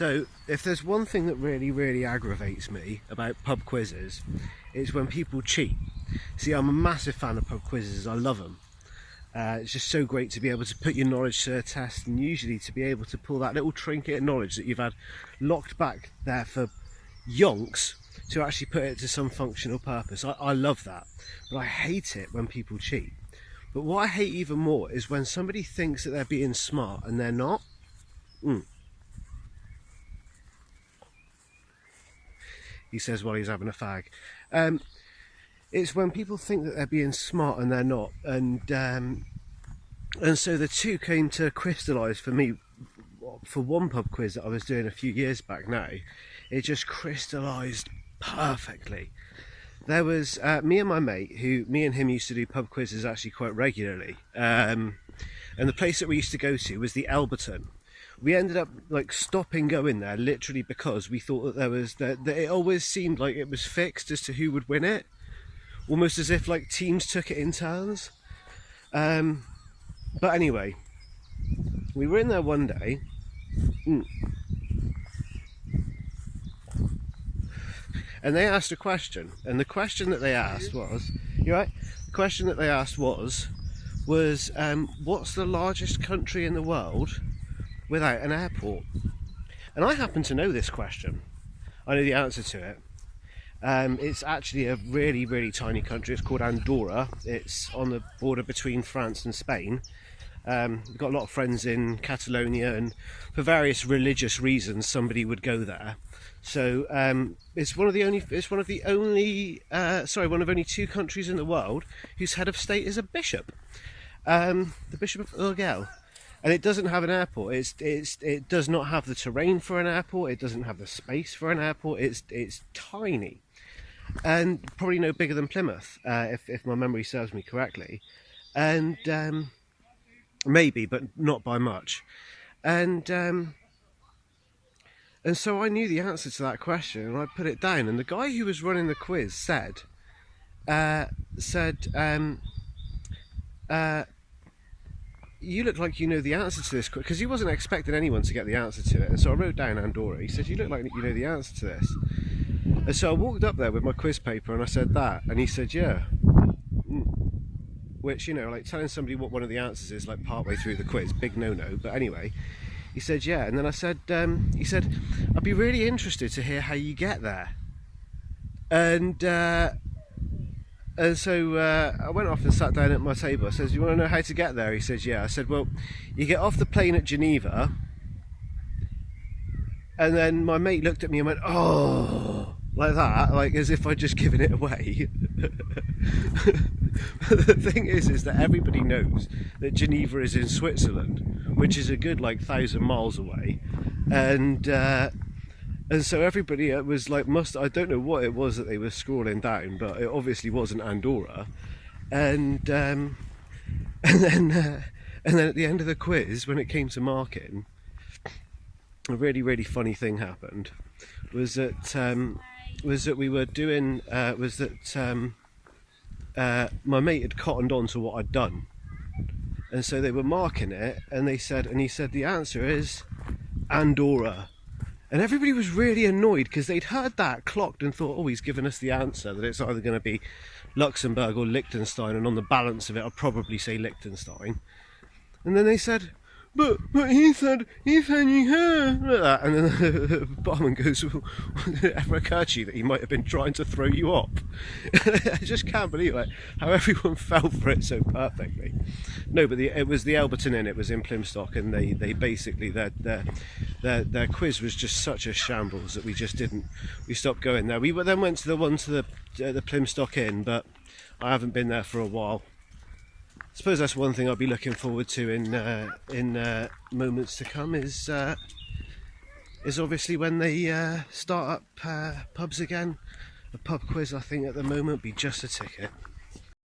So, if there's one thing that really aggravates me about pub quizzes, it's when people cheat. See, I'm a massive fan of pub quizzes, I love them. It's just so great to be able to put your knowledge to a test, and usually to be able to pull that little trinket of knowledge that you've had locked back there for yonks to actually put it to some functional purpose. I love that, but I hate it when people cheat. But what I hate even more is when somebody thinks that they're being smart and they're not. He says while he's having a fag. It's when people think that they're being smart and they're not, and so the two came to crystallise for me for one pub quiz that I was doing a few years back. Now it just crystallised perfectly. There was me and my mate, who me and him used to do pub quizzes actually quite regularly, and the place that we used to go to was the Elberton. We ended up like stopping going there literally because we thought that that it always seemed like it was fixed as to who would win it, almost as if like teams took it in turns. But anyway, we were in there one day. And they asked a question, and the question that they asked was, you right? The question that they asked was what's the largest country in the world without an airport? And I happen to know this question. I know the answer to it. It's actually a really tiny country. It's called Andorra. It's on the border between France and Spain. We've got a lot of friends in Catalonia, and for various religious reasons somebody would go there. So it's one of only two countries in the world whose head of state is a bishop, the Bishop of Urgell. And it doesn't have an airport. It does not have the terrain for an airport. It doesn't have the space for an airport. It's tiny, and probably no bigger than Plymouth, if my memory serves me correctly, and maybe, but not by much. And so I knew the answer to that question, and I put it down. And the guy who was running the quiz said, you look like you know the answer to this, because he wasn't expecting anyone to get the answer to it. And so I wrote down Andorra. He said, you look like you know the answer to this. And so I walked up there with my quiz paper and I said that, and he said, yeah. Which, you know, like telling somebody what one of the answers is like partway through the quiz, big no-no. But anyway, he said, yeah. And then I said, he said, I'd be really interested to hear how you get there. And so I went off and sat down at my table. I said, do you want to know how to get there? He said, yeah. I said, well, you get off the plane at Geneva. And then my mate looked at me and went, oh, like that, like as if I'd just given it away. The thing is that everybody knows that Geneva is in Switzerland, which is a good like 1,000 miles away. And so everybody was like, I don't know what it was that they were scrolling down, but it obviously wasn't Andorra. And then at the end of the quiz, when it came to marking, a really funny thing happened. Was that we were doing? My mate had cottoned on to what I'd done, and so they were marking it, and he said the answer is Andorra. And everybody was really annoyed because they'd heard that, clocked, and thought, oh, he's given us the answer, that it's either going to be Luxembourg or Liechtenstein, and on the balance of it, I'll probably say Liechtenstein. And then they said, but he said you heard that. And then the barman goes, well, did it ever occur to you that he might have been trying to throw you off? I just can't believe like how everyone fell for it so perfectly. No, but it was the Elberton Inn. It was in Plymstock, and they basically their quiz was just such a shambles that we stopped going there. We then went to the one to the Plymstock Inn, but I haven't been there for a while. I suppose that's one thing I'll be looking forward to in moments to come is obviously when they start up pubs again. A pub quiz, I think, at the moment, be just a ticket.